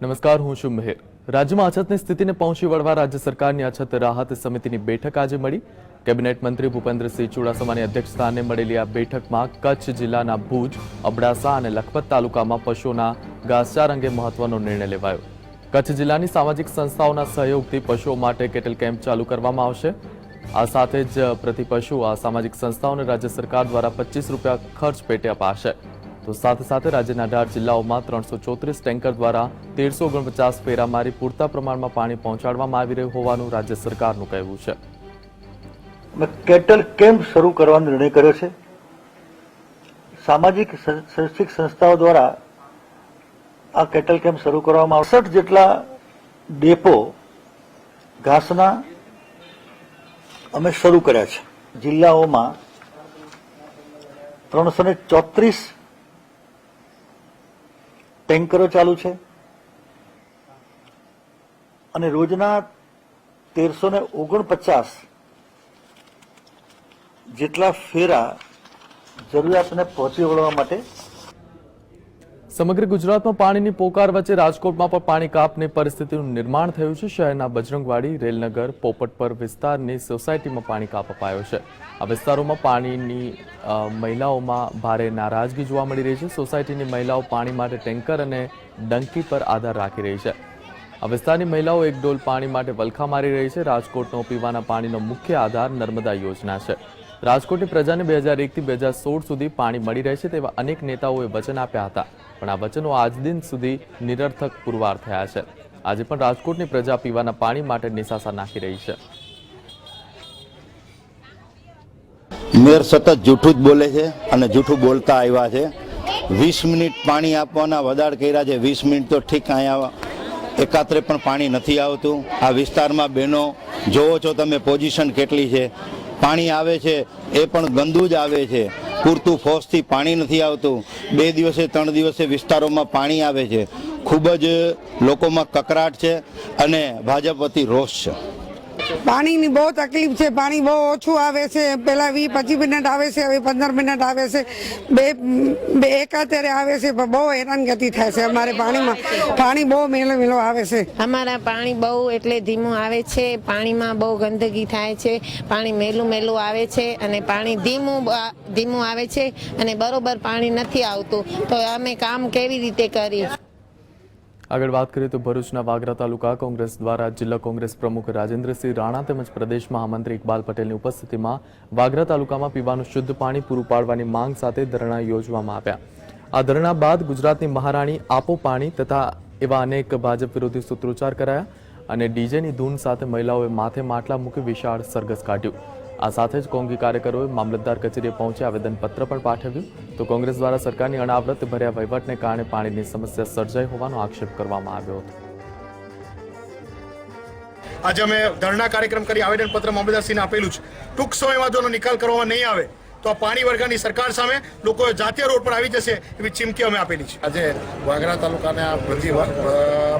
નમસ્કાર, હું છું મિહિર। રાજ્યમાં અછતની સ્થિતિને પહોંચી વળવા રાજ્ય સરકારની અછત રાહત સમિતિની બેઠક આજે મળી। કેબિનેટ મંત્રી ભૂપેન્દ્રસિંહ ચુડાસમાની અધ્યક્ષસ્થાને મળેલી આ બેઠકમાં કચ્છ જિલ્લાના ભુજ, અબડાસા અને લખપત તાલુકામાં પશુઓના ઘાસચાર અંગે મહત્વનો નિર્ણય લેવાયો। કચ્છ જિલ્લાની સામાજિક સંસ્થાઓના સહયોગથી પશુઓ માટે કેટલ કેમ્પ ચાલુ કરવામાં આવશે। આ સાથે જ પ્રતિ પશુ આ સામાજિક સંસ્થાઓને રાજ્ય સરકાર દ્વારા 25 રૂપિયા ખર્ચ પેટે અપાશે। તો સાથે સાથે રાજ્યના 18 જિલ્લાઓમાં 334 ટેન્કર દ્વારા 1349 ફેરા મારી પૂરતા પ્રમાણમાં પાણી પહોંચાડવામાં આવી રહ્યું હોવાનું રાજ્ય સરકારનું કહેવું છે। કેટલ કેમ્પ શરૂ કરવાનો નિર્ણય કર્યો છે। સામાજિક શૈક્ષિક સંસ્થાઓ દ્વારા આ કેટલ કેમ્પ શરૂ કરવામાં 68 જેટલા ડેપો ઘાસના અમે શરૂ કર્યા છે। જિલ્લાઓમાં 334 ટેન્કરો ચાલુ છે અને રોજના 1349 જેટલા ફેરા જરૂરિયાતને પહોંચી વળવા માટે। સમગ્ર ગુજરાતમાં પાણીની પોકાર વચ્ચે રાજકોટમાં પણ પાણી કાપની પરિસ્થિતિનું નિર્માણ થયું છે। શહેરના બજરંગવાડી, રેલનગર, પોપટપર વિસ્તારની સોસાયટીમાં પાણી કાપ અપાયો છે। આ વિસ્તારોમાં પાણીની મહિલાઓમાં ભારે નારાજગી જોવા મળી રહી છે। સોસાયટીની મહિલાઓ પાણી માટે ટેન્કર અને ડંકી પર આધાર રાખી રહી છે। આ વિસ્તારની મહિલાઓ એક ડોલ પાણી માટે વલખા મારી રહી છે। રાજકોટનો પીવાના પાણીનો મુખ્ય આધાર નર્મદા યોજના છે। રાજકોટની પ્રજાને 2001 થી 2016 સુધી પાણી મળી રહેશે તેવા અનેક નેતાઓએ વચન આપ્યા હતા, પણ આ વચનો આજ દિન સુધી નિરર્થક પુરવાર થયા છે। આજે પણ રાજકોટની પ્રજા પીવાના પાણી માટે નિસાસા નાખી રહી છે। મેયર સતત જૂઠું જ બોલે છે અને જૂઠું બોલતા આવ્યા છે। 20 મિનિટ પાણી આપવાના વદાડ કર્યા છે। 20 મિનિટ તો ઠીક, અહીંયા એકાત્રે પણ પાણી નથી આવતું। આ વિસ્તારમાં બહેનો જોવો છો તમે પોઝિશન કેટલી છે। પાણી આવે છે એ પણ ગંદુ જ આવે છે। પૂરતું ફોર્સથી પાણી નથી આવતું। 2 દિવસે 3 દિવસે વિસ્તારોમાં પાણી આવે છે। ખૂબ જ લોકોમાં કકરાટ છે અને ભાજપ વતી રોષ છે। પાણીની બહુ તકલીફ છે। પાણી બહુ ઓછું આવે છે। પહેલા 20-25 મિનિટ આવે છે, હવે 15 મિનિટ આવે છે। બે એકાતરે આવે છે, પણ બહુ હેરાનગતિ થાય છે। અમારે પાણી બહુ મેલો આવે છે। અમારા પાણી બહુ એટલે ધીમું આવે છે। પાણીમાં બહુ ગંદકી થાય છે। પાણી મેલું આવે છે અને પાણી ધીમું આવે છે અને બરોબર પાણી નથી આવતું, તો અમે કામ કેવી રીતે કરીએ। આગળ વાત કરીએ તો ભરૂચના વાગરા તાલુકા કોંગ્રેસ દ્વારા જિલ્લા કોંગ્રેસ પ્રમુખ રાજેન્દ્રસિંહ રાણા તેમજ પ્રદેશ મહામંત્રી ઇકબાલ પટેલની ઉપસ્થિતિમાં વાગરા તાલુકામાં પીવાનું શુદ્ધ પાણી પૂરું પાડવાની માંગ સાથે ધરણા યોજવામાં આવ્યા। આ ધરણા બાદ ગુજરાતની મહારાણી આપો પાણી તથા એવા અનેક ભાજપ વિરોધી સૂત્રોચ્ચાર કરાયા અને ડીજેની ધૂન સાથે મહિલાઓએ માથે માટલા મૂકી વિશાળ સરઘસ કાઢ્યું। આ સાથે જ કોંગી કાર્યકરોએ મામલતદાર કચેરીએ પહોંચી આવેદનપત્ર પણ પાઠવ્યું। તો કોંગ્રેસ દ્વારા સરકારની અનાવૃત ભર્યા વહીવટને કારણે પાણીની સમસ્યા સર્જાઈ હોવાનો આક્ષેપ કરવામાં આવ્યો હતો। આજે અમે ધરણા કાર્યક્રમ કરી આવેદનપત્ર મામલતદારશ્રીને આપેલું છે। ટૂંક સમયમાં જો નિકાલ કરવામાં નહીં આવે તો આ પાણી વર્ગની સરકાર સામે લોકો જાતીય રોડ પર આવી જશે એવી ચીમકી અમે આપેલી છે। આજે વાગરા તાલુકાના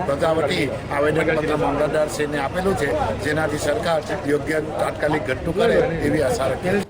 પ્રજા વતી આવેદનપત્ર મામલતદારશ્રીને આપેલું છે, જેનાથી સરકાર યોગ્ય તાત્કાલિક ઘટતું કરે એવી આશા રાખી।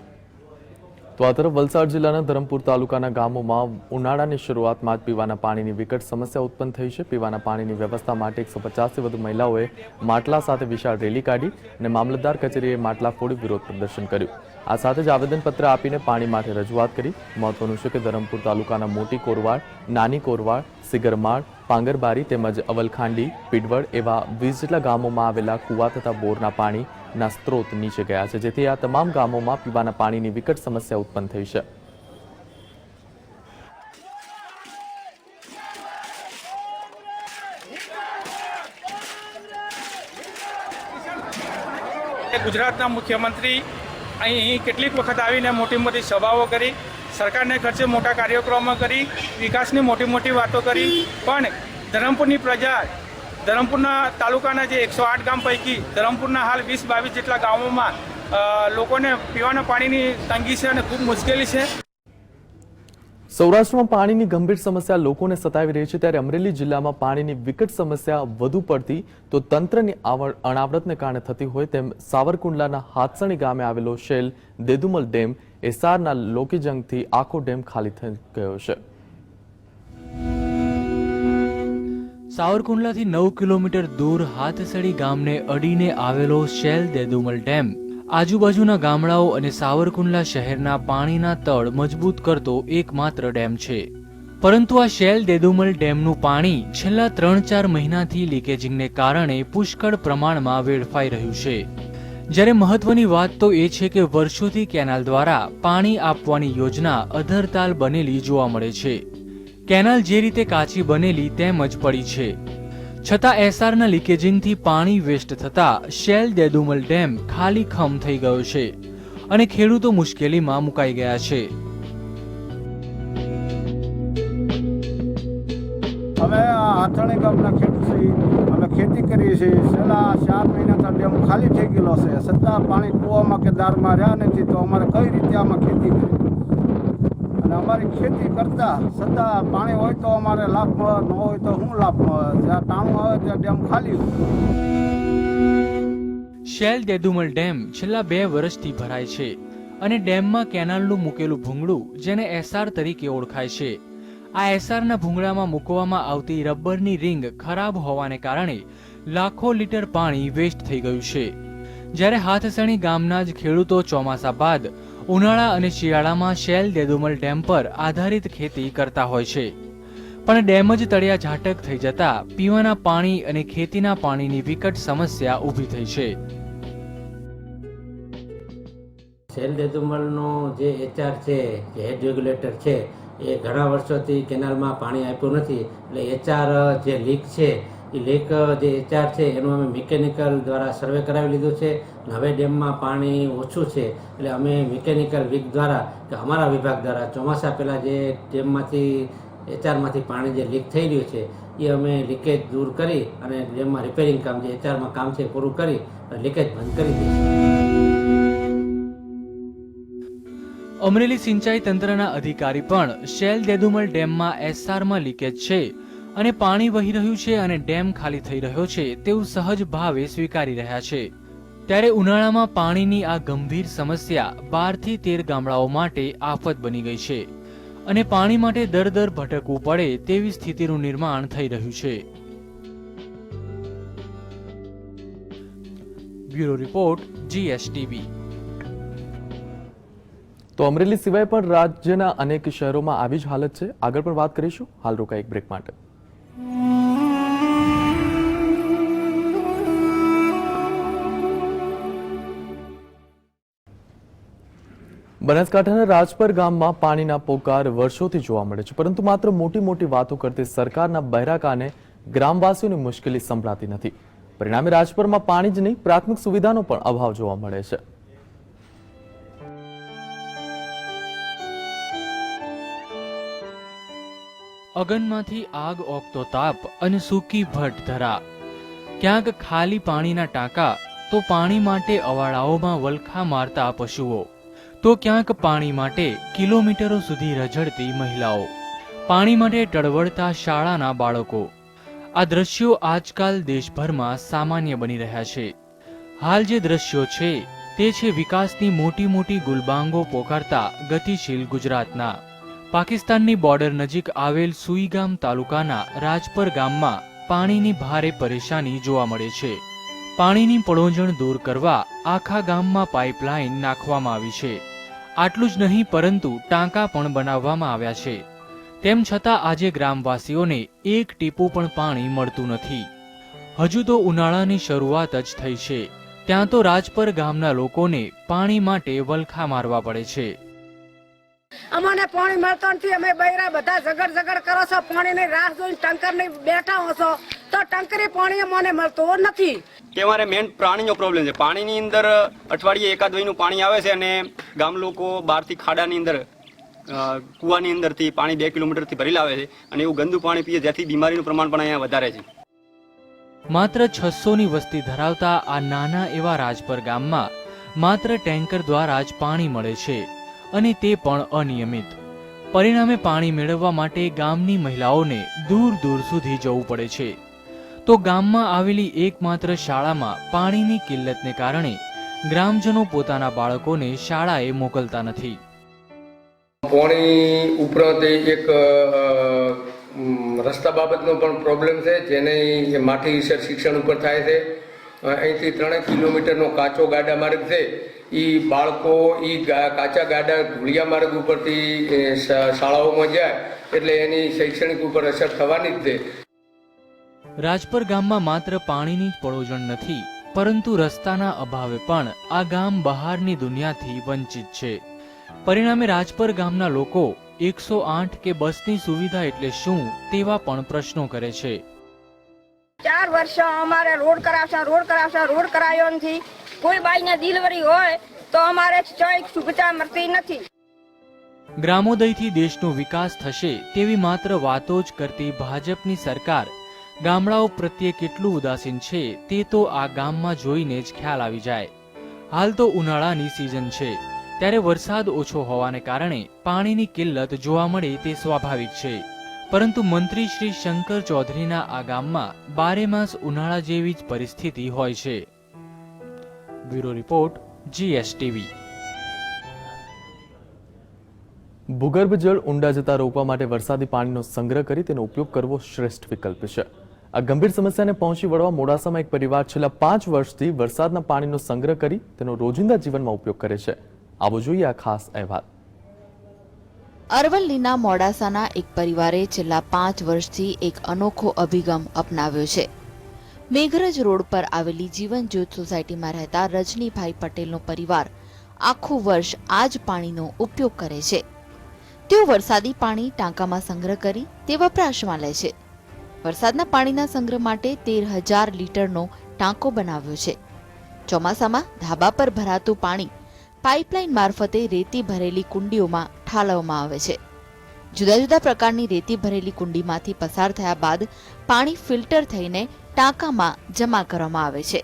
તો આ તરફ વલસાડ જિલ્લાના ધરમપુર તાલુકાના ગામોમાં ઉનાળાની શરૂઆતમાં જ પીવાના પાણીની વિકટ સમસ્યા ઉત્પન્ન થઈ છે। પીવાના પાણીની વ્યવસ્થા માટે 150 થી વધુ મહિલાઓએ માટલા સાથે વિશાળ રેલી કાઢી અને મામલતદાર કચેરીએ માટલા ફોડી વિરોધ પ્રદર્શન કર્યું। આ સાથે જ આવેદનપત્ર આપીને પાણી માટે રજૂઆત કરી। મહત્વનું છે કે ધરમપુર તાલુકાના મોટી કોરવાડ, નાની કોરવાડ, સિગરમાળ, પાંગરબારી તેમજ અવલખાંડી, પીડવડ એવા 20 જેટલા ગામોમાં આવેલા કુવા તથા બોરના પાણીના સ્ત્રોત નીચે ગયા છે, જેથી આ તમામ ગામોમાં પીવાના પાણીની વિકટ સમસ્યા ઉત્પન્ન થઈ છે। ગુજરાતના મુખ્યમંત્રી અહીં કેટલીક વખત આવીને મોટી સભાઓ કરી, સરકારને ખર્ચે મોટા કાર્યક્રમો કરી, વિકાસની મોટી વાતો કરી, પણ ધરમપુરની પ્રજા, ધરમપુરના તાલુકાના જે 108 ગામ પૈકી ધરમપુરના હાલ 20-22 જેટલા ગામોમાં લોકોને પીવાના પાણીની તંગી છે અને ખૂબ મુશ્કેલી છે। સૌરાષ્ટ્રમાં પાણીની ગંભીર સમસ્યા લોકોને સતાવી રહી છે, ત્યારે અમરેલી જિલ્લામાં પાણીની વિકટ સમસ્યા વધુ પડતી તો તંત્રની અનાવૃતને કારણે થતી હોય તેમ સાવરકુંડલાના હાથસણી ગામે આવેલો શેલ દેદુમલ ડેમ એસારના લોકેજંગથી આખો ડેમ ખાલી થઈ ગયો છે। સાવરકુંડલાથી 9 કિલોમીટર દૂર હાથસડી ગામને અડીને આવેલો શેલ દેદુમલ ડેમ આજુબાજુના ગામડાઓ અને સાવરકુંડલા શહેરના પાણીના તળ મજબૂત કરતો એકમાત્ર ડેમ છે. પરંતુ આ શેલ દેદુમલ ડેમનું પાણી છેલ્લા 3-4 મહિનાથી લીકેજિંગને કારણે પુષ્કળ પ્રમાણમાં વેડફાઈ રહ્યું છે. જ્યારે મહત્વની વાત તો એ છે કે વર્ષોથી કેનાલ દ્વારા પાણી આપવાની યોજના અધરતાલ બનેલી જોવા મળે છે. કેનાલ જે રીતે કાચી બનેલી તેમ જ પડી છે. છતાં એસઆરના લીકેજિંગથી પાણી વેસ્ટ થતા શેલ દેદુમલ ડેમ ખાલી ખમ થઈ ગયો છે અને ખેડૂતો મુશ્કેલીમાં મુકાઈ ગયા છે. અમે આથાણી ગામના ખેડૂત છીએ. અમે ખેતી કરીએ છીએ. છેલ્લા 4 મહિનાથી ડેમ ખાલી થઈ ગયેલો છે. છતાં પાણી કૂવામાં કે દારમાં રહ્યા નથી, તો અમારે કઈ રીતે આમાં ખેતી કરવી? અને અમારી ખેતી કરતા છતાં પાણી હોય તો અમારે લાભ મળે, ન હોય તો શું લાભ મળે? જ્યાં ટાણું આવે ત્યાં ડેમ ખાલી હોય. શેલ દેદુમલ ડેમ છેલ્લા 2 વર્ષથી ભરાય છે અને ડેમમાં કેનાલનું મૂકેલું ભૂંગળું, જેને એસઆર તરીકે ઓળખાય છે, આ એસઆરના ભૂંગળામાં મૂકવામાં આવતી રબરની રિંગ ખરાબ હોવાને કારણે લાખો લીટર પાણી વેસ્ટ થઈ ગયું છે. જ્યારે હાથસણી ગામના જ ખેડૂતો ચોમાસા બાદ ઉનાળા અને શિયાળામાં શેલ દેદુમલ ડેમ પર આધારિત ખેતી કરતા હોય છે, પણ ડેમ જ તળિયા ઝાટક થઈ જતા પીવાના પાણી અને ખેતીના પાણીની વિકટ સમસ્યા ઊભી થઈ છે. શેલ દેદુમલનો જે એચઆર છે, જે હેડ રેગ્યુલેટર છે, એ ઘણા વર્ષોથી કેનાલમાં પાણી આપ્યું નથી. એટલે એચઆર જે લીક છે, એ લીક જે એચઆર છે એનું અમે મિકેનિકલ દ્વારા સર્વે કરાવી લીધું છે. હવે ડેમમાં પાણી ઓછું છે એટલે અમે મિકેનિકલ વીક દ્વારા કે અમારા વિભાગ દ્વારા ચોમાસા પહેલાં જે ડેમમાંથી એચઆરમાંથી પાણી જે લીક થઈ રહ્યું છે એ અમે લીકેજ દૂર કરી અને ડેમમાં રિપેરિંગ કામ જે એચઆરમાં કામ છે પૂરું કરી અને લીકેજ બંધ કરી દઈશું. અમરેલી સિંચાઈ તંત્રના અધિકારી પણ શેલ દેદુમલ ડેમમાં એસઆરમાં લીકેજ છે અને પાણી વહી રહ્યું છે અને ડેમ ખાલી થઈ રહ્યો છે તેવું સહજ ભાવે સ્વીકારી રહ્યા છે. ત્યારે ઉનાળામાં પાણીની આ ગંભીર સમસ્યા 12 થી 13 ગામડાઓ માટે આફત બની ગઈ છે અને પાણી માટે દર ભટકવું પડે તેવી સ્થિતિનું નિર્માણ થઈ રહ્યું છે. Bureau report GSTV. તો અમરેલી સિવાય પણ રાજ્યના અનેક શહેરોમાં આવી જ હાલત છે. આગળ પણ વાત કરીશું. હાલ રોકાઈ એક બ્રેક માટે. બનાસકાંઠાના રાજપર ગામમાં પાણીના પોકાર વર્ષોથી જોવા મળે છે, પરંતુ માત્ર મોટી વાતો કરતી સરકારના બહેરા કાને ગ્રામવાસીઓની મુશ્કેલી સંભળાતી નથી. પરિણામે રાજપરમાં પાણી જ નહીં, પ્રાથમિક સુવિધાનો પણ અભાવ જોવા મળે છે. અગનમાંથી આગ ઓગતો તાપ અને સૂકી ભટ્ટ ધરા. ક્યાંક ખાલી પાણીના ટાંકા તો પાણી માટે અવાડાઓમાં વલખા મારતા પશુઓ, તો ક્યાંક પાણી માટે કિલોમીટરો સુધી રઝળતી મહિલાઓ, પાણી માટે ટળવળતા શાળાના બાળકો. આ દ્રશ્યો આજકાલ દેશભરમાં સામાન્ય બની રહ્યા છે. હાલ જે દ્રશ્યો છે તે છે વિકાસની મોટી ગુલબાંગો પોકારતા ગતિશીલ ગુજરાતના. પાકિસ્તાનની બોર્ડર નજીક આવેલ સુઈગામ તાલુકાના રાજપર ગામમાં પાણીની ભારે પરેશાની જોવા મળે છે. પાણીની પળોજણ દૂર કરવા આખા ગામમાં પાઇપલાઇન નાખવામાં આવી છે. આટલું જ નહીં, પરંતુ ટાંકા પણ બનાવવામાં આવ્યા છે. તેમ છતાં આજે ગ્રામવાસીઓને એક ટીપું પણ પાણી મળતું નથી. હજુ તો ઉનાળાની શરૂઆત જ થઈ છે, ત્યાં તો રાજપર ગામના લોકોને પાણી માટે વલખા મારવા પડે છે. અમને પાણી મળતો નથી. અમે બૈરા બધા ઝગડ કરો છો, પાણીની રાહ જોઈને ટંકરની બેઠા હો છો, તો ટંકરી પાણી અમને મળતો નથી. કે અમારે મેન પાણીનો પ્રોબ્લેમ છે. પાણીની અંદર અઠવાડિયે એકાદ વયનું પાણી આવે છે અને ગામ લોકો બહારથી ખાડાની અંદર કૂવાની અંદરથી પાણી 2 કિલોમીટરથી ભરી લાવે છે અને એવું ગંદુ પાણી પીએ, જેથી બીમારીનું પ્રમાણ પણ અહીંયા વધારે છે. માત્ર 600ની વસ્તી ધરાવતા આ નાના એવા રાજપર ગામમાં માત્ર ટેન્કર દ્વારા જ પાણી મળે છે અને તે પણ અનિયમિત. પરિણામે પાણી મેળવવા માટે ગામની મહિલાઓને દૂર સુધી જવું પડે છે. તો ગામમાં આવેલી એકમાત્ર શાળામાં પાણીની કિલ્લતને કારણે ગ્રામજનો પોતાના બાળકોને શાળાએ મોકલતા નથી. પાણી ઉપરાંત એક રસ્તા બાબતનો પણ પ્રોબ્લેમ છે, જેને માટી શિક્ષણ ઉપર થાય છે. અહીંથી 3 કિલોમીટરનો કાચો ગાડા માર્ગ છે. એ બાળકો કાચા ગાડા ધૂળિયા માર્ગ ઉપરથી શાળાઓમાં જાય એટલે એની શૈક્ષણિક ઉપર અસર થવાની જ છે. રાજપર ગામમાં માત્ર પાણીની જ પળોજણ નથી, પરંતુ રસ્તાના અભાવે પણ આ ગામ બહારની દુનિયાથી વંચિત છે. પરિણામે રાજપર ગામના લોકો 108 કે બસની સુવિધા એટલે શું તેવા પણ પ્રશ્નો કરે છે. 4 વર્ષ અમારે રોડ કરાવ્યો નથી. કોઈ બાઈને ડિલિવરી હોય તો અમારે ચોઈક સુવિધા મળતી નથી. ગ્રામોદયથી દેશનો વિકાસ થશે તેવી માત્ર વાતો જ કરતી ભાજપની સરકાર ગામડાઓ પ્રત્યે કેટલું ઉદાસીન છે તે તો આ ગામમાં જોઈને જ ખ્યાલ આવી જાય. હાલ તો ઉનાળાની સિઝન છે, ત્યારે વરસાદ ઓછો હોવાને કારણે પાણીની કિલ્લત જોવા મળે તે સ્વાભાવિક છે. પરંતુ મંત્રી શ્રી શંકર ચૌધરીના આ ગામમાં 12 માસ ઉનાળા જેવી જ પરિસ્થિતિ હોય છે. Bureau report, GSTV. ભૂગર્ભ જળ ઊંડા જતા રોકવા માટે વરસાદી પાણીનો સંગ્રહ કરી તેનો ઉપયોગ કરવો શ્રેષ્ઠ વિકલ્પ છે. આ ગંભીર સમસ્યાને પહોંચી વળવા મોડાસામાં એક પરિવાર છેલ્લા 5 વર્ષથી વરસાદના પાણીનો સંગ્રહ કરી તેનો રોજિંદા જીવનમાં ઉપયોગ કરે છે. આવો જોઈએ આ ખાસ અહેવાલ. અરવલ્લીના મોડાસાના એક પરિવારે છેલ્લા 5 વર્ષથી એક અનોખો અભિગમ અપનાવ્યો છે. મેઘરજ રોડ પર આવેલી જીવન જ્યોત સોસાયટીમાં રહેતા રજનીભાઈ પટેલનો પરિવાર આખું વર્ષ આ જ પાણીનો ઉપયોગ કરે છે. તેઓ વરસાદી પાણી ટાંકામાં સંગ્રહ કરી તે વપરાશમાં લે છે. વરસાદના પાણીના સંગ્રહ માટે 13,000 લીટરનો ટાંકો બનાવ્યો છે. ચોમાસામાં ધાબા પર ભરાતું પાણી પાઇપલાઇન મારફતે રેતી ભરેલી કુંડીઓમાં ઠાલવવામાં આવે છે. જુદા જુદા પ્રકારની રેતી ભરેલી કુંડીમાંથી પસાર થયા બાદ પાણી ફિલ્ટર થઈને ટાંકામાં જમા કરવામાં આવે છે.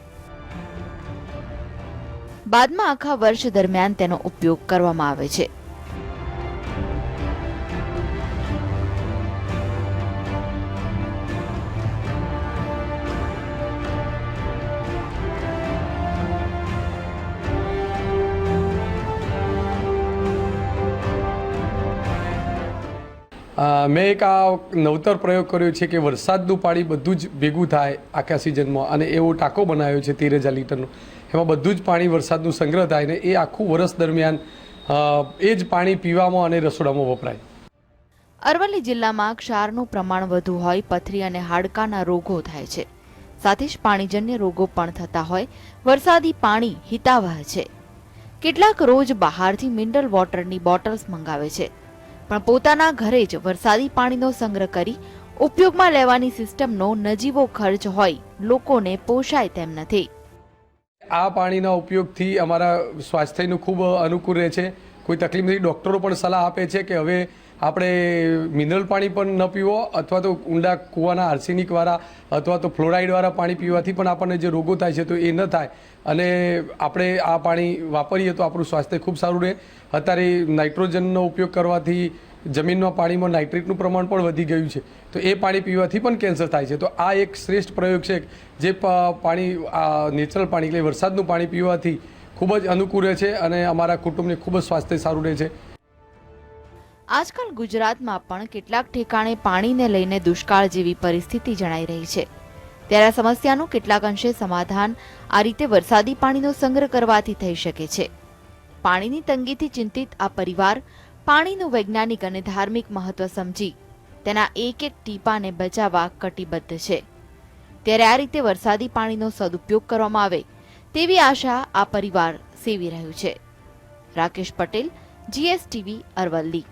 બાદમાં આખા વર્ષ દરમિયાન તેનો ઉપયોગ કરવામાં આવે છે. મેં એક આ નવતર પ્રયોગ કર્યો છે કે વરસાદનું પાણી બધું જ ભેગું થાય આખા સિઝનમાં, અને એવો ટાંકો બનાવ્યો છે 13,000 લીટરનો. એમાં બધું જ પાણી વરસાદનું સંગ્રહ થાય ને એ આખું વર્ષ દરમિયાન એ જ પાણી પીવામાં અને રસોડામાં વપરાય. અરવલ્લી જિલ્લામાં ક્ષારનું પ્રમાણ વધુ હોય, પથરી અને હાડકાના રોગો થાય છે. સાથે જ પાણીજન્ય રોગો પણ થતા હોય. વરસાદી પાણી હિતાવહ છે. કેટલાક રોજ બહારથી મિનરલ વોટરની બોટલ્સ મંગાવે છે, પણ પોતાના ઘરે જ વરસાદી પાણીનો સંગ્રહ કરી ઉપયોગમાં લેવાની સિસ્ટમનો નજીવો ખર્ચ હોય લોકોને પોષાય તેમ નથી. આ પાણીના ઉપયોગથી અમારા સ્વાસ્થ્યનું ખૂબ અનુકૂળ રહે છે. કોઈ તકલીફ નથી. ડૉક્ટરો પણ સલાહ આપે છે કે હવે આપણે મિનરલ પાણી પણ ન પીવો, અથવા તો ઊંડા કૂવાના આર્સેનિકવાળા અથવા તો ફ્લોરાઇડવાળા પાણી પીવાથી પણ આપણને જે રોગો થાય છે તો એ ન થાય, અને આપણે આ પાણી વાપરીએ તો આપણું સ્વાસ્થ્ય ખૂબ સારું રહે. અત્યારે નાઇટ્રોજનનો ઉપયોગ કરવાથી જમીનમાં પાણીમાં નાઇટ્રેટનું પ્રમાણ પણ વધી ગયું છે, તો એ પાણી પીવાથી પણ કેન્સર થાય છે. તો આ એક શ્રેષ્ઠ પ્રયોગ છે જે પાણી નેચરલ પાણી એટલે વરસાદનું પાણી પીવાથી ખૂબ જ અનુકૂળ રહે છે અને અમારા કુટુંબને ખૂબ જ સ્વાસ્થ્ય સારું રહે છે. આજકાલ ગુજરાતમાં પણ કેટલાક ઠેકાણે પાણીને લઈને દુષ્કાળ જેવી પરિસ્થિતિ જણાઈ રહી છે. ત્યારે આ સમસ્યાનું કેટલાક અંશે સમાધાન આ રીતે વરસાદી પાણીનો સંગ્રહ કરવાથી થઈ શકે છે. પાણીની તંગીથી ચિંતિત આ પરિવાર પાણીનું વૈજ્ઞાનિક અને ધાર્મિક મહત્વ સમજી તેના એક એક ટીપાને બચાવવા કટિબદ્ધ છે. ત્યારે આ રીતે વરસાદી પાણીનો સદુપયોગ કરવામાં આવે તેવી આશા આ પરિવાર સેવી રહ્યું છે. રાકેશ પટેલ, GSTV, અરવલ્લી.